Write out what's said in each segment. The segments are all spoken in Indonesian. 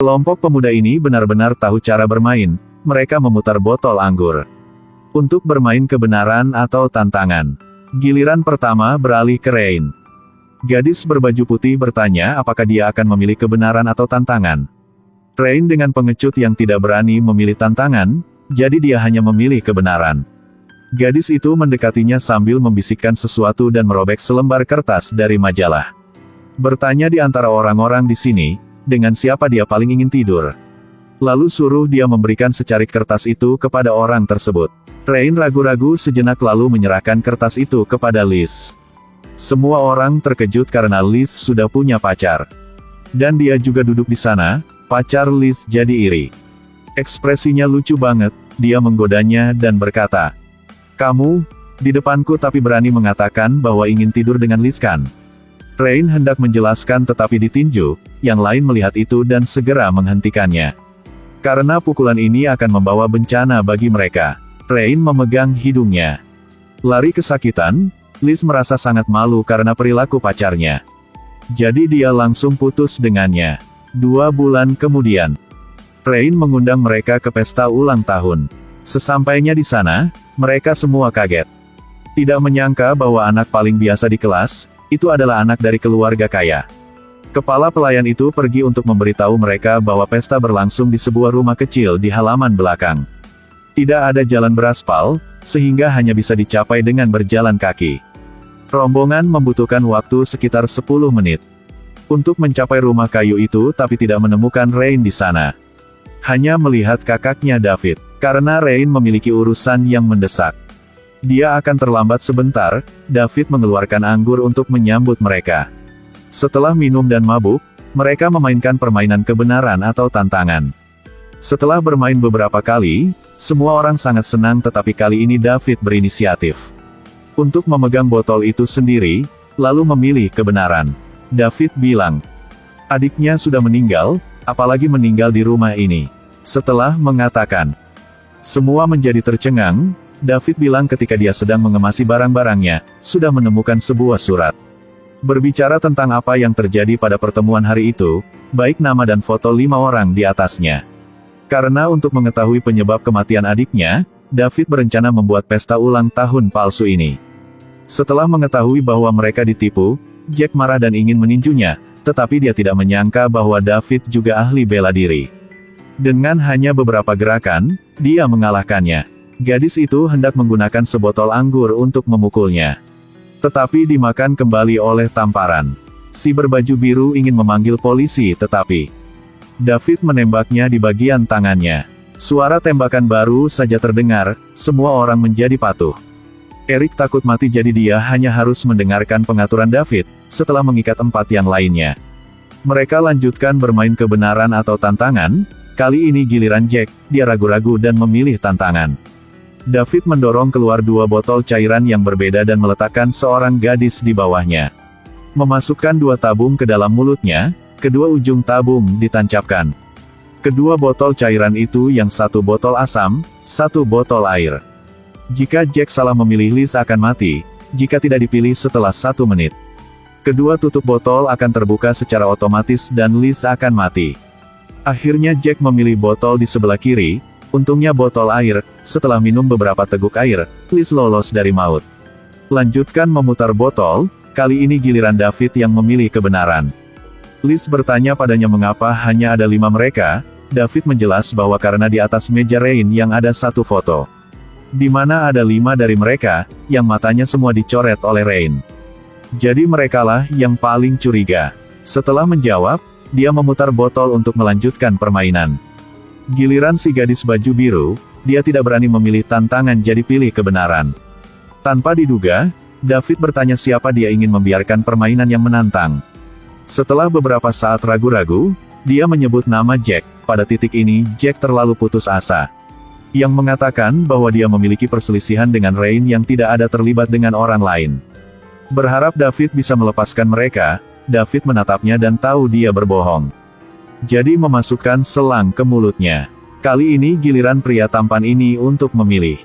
Kelompok pemuda ini benar-benar tahu cara bermain, mereka memutar botol anggur. Untuk bermain kebenaran atau tantangan. Giliran pertama beralih ke Rain. Gadis berbaju putih bertanya apakah dia akan memilih kebenaran atau tantangan. Rain dengan pengecut yang tidak berani memilih tantangan, jadi dia hanya memilih kebenaran. Gadis itu mendekatinya sambil membisikkan sesuatu dan merobek selembar kertas dari majalah. Bertanya di antara orang-orang di sini, dengan siapa dia paling ingin tidur. Lalu suruh dia memberikan secarik kertas itu kepada orang tersebut. Rain ragu-ragu sejenak lalu menyerahkan kertas itu kepada Liz. Semua orang terkejut karena Liz sudah punya pacar. Dan dia juga duduk di sana, pacar Liz jadi iri. Ekspresinya lucu banget, dia menggodanya dan berkata, "Kamu, di depanku tapi berani mengatakan bahwa ingin tidur dengan Liz kan?" Rain hendak menjelaskan tetapi ditinju, yang lain melihat itu dan segera menghentikannya. Karena pukulan ini akan membawa bencana bagi mereka. Rain memegang hidungnya. Lari kesakitan, Liz merasa sangat malu karena perilaku pacarnya. Jadi dia langsung putus dengannya. 2 bulan kemudian, Rain mengundang mereka ke pesta ulang tahun. Sesampainya di sana, mereka semua kaget. Tidak menyangka bahwa anak paling biasa di kelas, itu adalah anak dari keluarga kaya. Kepala pelayan itu pergi untuk memberitahu mereka bahwa pesta berlangsung di sebuah rumah kecil di halaman belakang. Tidak ada jalan beraspal, sehingga hanya bisa dicapai dengan berjalan kaki. Rombongan membutuhkan waktu sekitar 10 menit untuk mencapai rumah kayu itu tapi tidak menemukan Rain di sana. Hanya melihat kakaknya David, karena Rain memiliki urusan yang mendesak. Dia akan terlambat sebentar. David mengeluarkan anggur untuk menyambut mereka. Setelah minum dan mabuk, mereka memainkan permainan kebenaran atau tantangan. Setelah bermain beberapa kali, semua orang sangat senang tetapi kali ini David berinisiatif untuk memegang botol itu sendiri, lalu memilih kebenaran. David bilang, adiknya sudah meninggal, apalagi meninggal di rumah ini. Setelah mengatakan, semua menjadi tercengang, David bilang ketika dia sedang mengemasi barang-barangnya, sudah menemukan sebuah surat. Berbicara tentang apa yang terjadi pada pertemuan hari itu, baik nama dan foto 5 orang di atasnya. Karena untuk mengetahui penyebab kematian adiknya, David berencana membuat pesta ulang tahun palsu ini. Setelah mengetahui bahwa mereka ditipu, Jack marah dan ingin meninjunya, tetapi dia tidak menyangka bahwa David juga ahli bela diri. Dengan hanya beberapa gerakan, dia mengalahkannya. Gadis itu hendak menggunakan sebotol anggur untuk memukulnya. Tetapi dimakan kembali oleh tamparan. Si berbaju biru ingin memanggil polisi tetapi David menembaknya di bagian tangannya. Suara tembakan baru saja terdengar, semua orang menjadi patuh. Eric takut mati jadi dia hanya harus mendengarkan pengaturan David, setelah mengikat 4 yang lainnya. Mereka lanjutkan bermain kebenaran atau tantangan, kali ini giliran Jack, dia ragu-ragu dan memilih tantangan. David mendorong keluar 2 botol cairan yang berbeda dan meletakkan seorang gadis di bawahnya. Memasukkan 2 tabung ke dalam mulutnya, kedua ujung tabung ditancapkan. Kedua botol cairan itu yang 1 botol asam, 1 botol air. Jika Jack salah memilih Liz akan mati, jika tidak dipilih setelah 1 menit. Kedua tutup botol akan terbuka secara otomatis dan Liz akan mati. Akhirnya Jack memilih botol di sebelah kiri, untungnya botol air. Setelah minum beberapa teguk air, Liz lolos dari maut. Lanjutkan memutar botol, kali ini giliran David yang memilih kebenaran. Liz bertanya padanya mengapa hanya ada 5 mereka. David menjelas bahwa karena di atas meja Rain yang ada 1 foto. Di mana ada 5 dari mereka, yang matanya semua dicoret oleh Rain. Jadi merekalah yang paling curiga. Setelah menjawab, dia memutar botol untuk melanjutkan permainan. Giliran si gadis baju biru, dia tidak berani memilih tantangan jadi pilih kebenaran. Tanpa diduga, David bertanya siapa dia ingin membiarkan permainan yang menantang. Setelah beberapa saat ragu-ragu, dia menyebut nama Jack. Pada titik ini, Jack terlalu putus asa. Yang mengatakan bahwa dia memiliki perselisihan dengan Rain yang tidak ada terlibat dengan orang lain. Berharap David bisa melepaskan mereka, David menatapnya dan tahu dia berbohong. Jadi memasukkan selang ke mulutnya. Kali ini giliran pria tampan ini untuk memilih.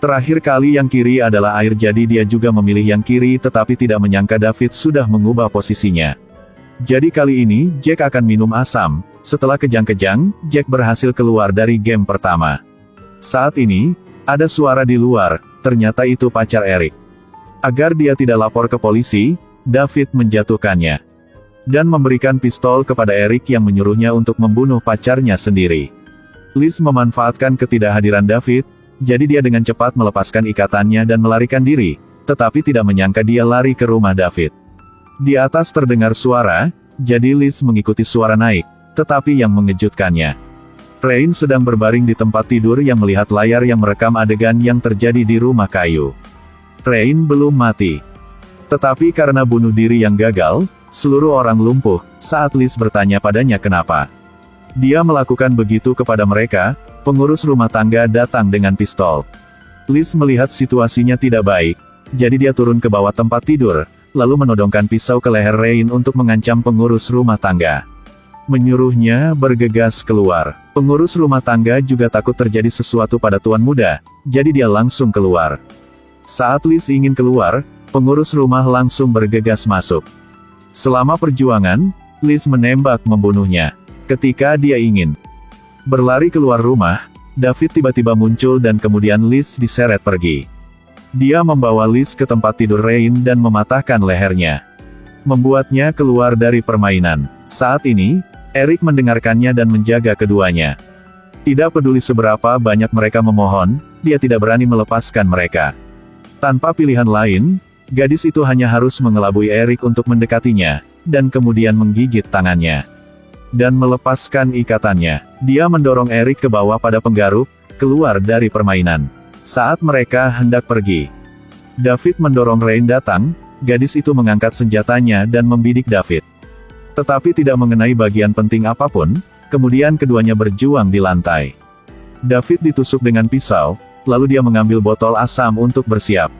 Terakhir kali yang kiri adalah air jadi dia juga memilih yang kiri tetapi tidak menyangka David sudah mengubah posisinya. Jadi kali ini, Jack akan minum asam. Setelah kejang-kejang, Jack berhasil keluar dari game pertama. Saat ini, ada suara di luar, ternyata itu pacar Eric. Agar dia tidak lapor ke polisi, David menjatuhkannya. Dan memberikan pistol kepada Eric yang menyuruhnya untuk membunuh pacarnya sendiri. Liz memanfaatkan ketidakhadiran David, jadi dia dengan cepat melepaskan ikatannya dan melarikan diri, tetapi tidak menyangka dia lari ke rumah David. Di atas terdengar suara, jadi Liz mengikuti suara naik, tetapi yang mengejutkannya. Rain sedang berbaring di tempat tidur yang melihat layar yang merekam adegan yang terjadi di rumah kayu. Rain belum mati. Tetapi karena bunuh diri yang gagal, seluruh orang lumpuh, saat Liz bertanya padanya kenapa. Dia melakukan begitu kepada mereka, pengurus rumah tangga datang dengan pistol. Liz melihat situasinya tidak baik, jadi dia turun ke bawah tempat tidur, lalu menodongkan pisau ke leher Rain untuk mengancam pengurus rumah tangga. Menyuruhnya bergegas keluar. Pengurus rumah tangga juga takut terjadi sesuatu pada tuan muda, jadi dia langsung keluar. Saat Liz ingin keluar, pengurus rumah langsung bergegas masuk. Selama perjuangan, Liz menembak membunuhnya. Ketika dia ingin berlari keluar rumah, David tiba-tiba muncul dan kemudian Liz diseret pergi. Dia membawa Liz ke tempat tidur Rain dan mematahkan lehernya. Membuatnya keluar dari permainan. Saat ini, Eric mendengarkannya dan menjaga keduanya. Tidak peduli seberapa banyak mereka memohon, dia tidak berani melepaskan mereka. Tanpa pilihan lain, gadis itu hanya harus mengelabui Eric untuk mendekatinya, dan kemudian menggigit tangannya. Dan melepaskan ikatannya. Dia mendorong Eric ke bawah pada penggaruk, keluar dari permainan. Saat mereka hendak pergi, David mendorong Rain datang, gadis itu mengangkat senjatanya dan membidik David. Tetapi tidak mengenai bagian penting apapun, kemudian keduanya berjuang di lantai. David ditusuk dengan pisau, lalu dia mengambil botol asam untuk bersiap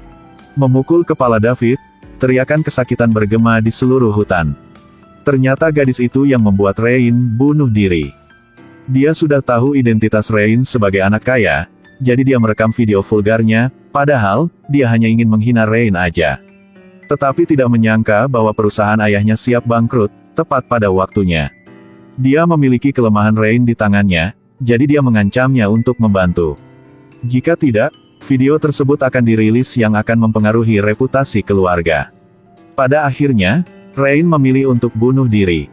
memukul kepala David, teriakan kesakitan bergema di seluruh hutan. Ternyata gadis itu yang membuat Rain bunuh diri. Dia sudah tahu identitas Rain sebagai anak kaya, jadi dia merekam video vulgarnya, padahal, dia hanya ingin menghina Rain aja. Tetapi tidak menyangka bahwa perusahaan ayahnya siap bangkrut, tepat pada waktunya. Dia memiliki kelemahan Rain di tangannya, jadi dia mengancamnya untuk membantu. Jika tidak, video tersebut akan dirilis yang akan mempengaruhi reputasi keluarga. Pada akhirnya, Rain memilih untuk bunuh diri.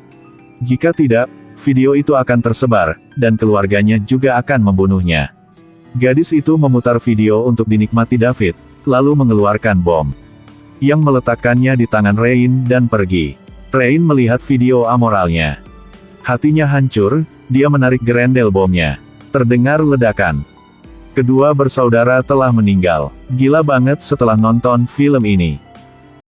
Jika tidak, video itu akan tersebar, dan keluarganya juga akan membunuhnya. Gadis itu memutar video untuk dinikmati David, lalu mengeluarkan bom. Yang meletakkannya di tangan Rain dan pergi. Rain melihat video amoralnya. Hatinya hancur, dia menarik gerendel bomnya. Terdengar ledakan. Kedua bersaudara telah meninggal. Gila banget setelah nonton film ini.